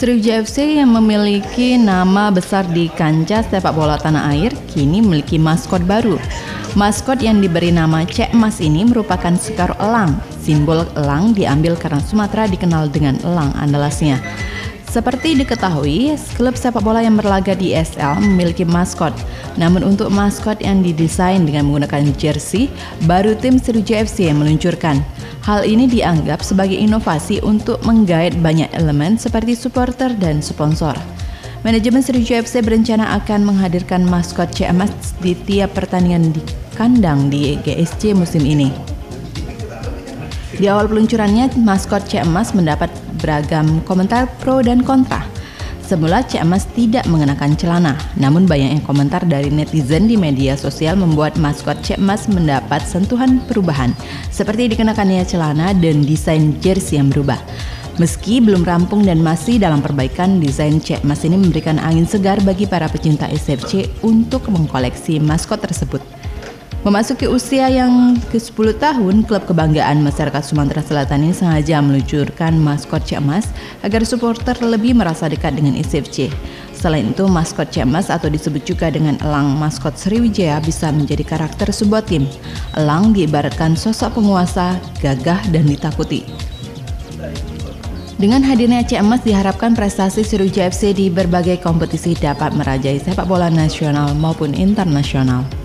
Sriwijaya FC yang memiliki nama besar di kancah sepak bola tanah air kini memiliki maskot baru. Maskot yang diberi nama Cek Emas ini merupakan Sekar Elang. Simbol elang diambil karena Sumatera dikenal dengan elang andalasnya. Seperti diketahui, klub sepak bola yang berlaga di ESL memiliki maskot. Namun untuk maskot yang didesain dengan menggunakan jersey, baru tim Sriwijaya FC yang meluncurkan. Hal ini dianggap sebagai inovasi untuk menggait banyak elemen seperti supporter dan sponsor. Manajemen Sriwijaya FC berencana akan menghadirkan maskot Cek Emas di tiap pertandingan di kandang di GSC musim ini. Di awal peluncurannya, maskot Cek Emas mendapat beragam komentar pro dan kontra. Semula Cek Emas tidak mengenakan celana, namun banyaknya komentar dari netizen di media sosial membuat maskot Cek Emas mendapat sentuhan perubahan, seperti dikenakannya celana dan desain jersey yang berubah. Meski belum rampung dan masih dalam perbaikan, desain Cek Emas ini memberikan angin segar bagi para pecinta SFC untuk mengkoleksi maskot tersebut. Memasuki usia yang ke-10 tahun, klub kebanggaan masyarakat Sumatera Selatan ini sengaja meluncurkan maskot Cek Emas agar supporter lebih merasa dekat dengan SFC. Selain itu, maskot Cek Emas atau disebut juga dengan elang maskot Sriwijaya bisa menjadi karakter sebuah tim. Elang diibaratkan sosok penguasa, gagah dan ditakuti. Dengan hadirnya Cek Emas diharapkan prestasi Sriwijaya FC di berbagai kompetisi dapat merajai sepak bola nasional maupun internasional.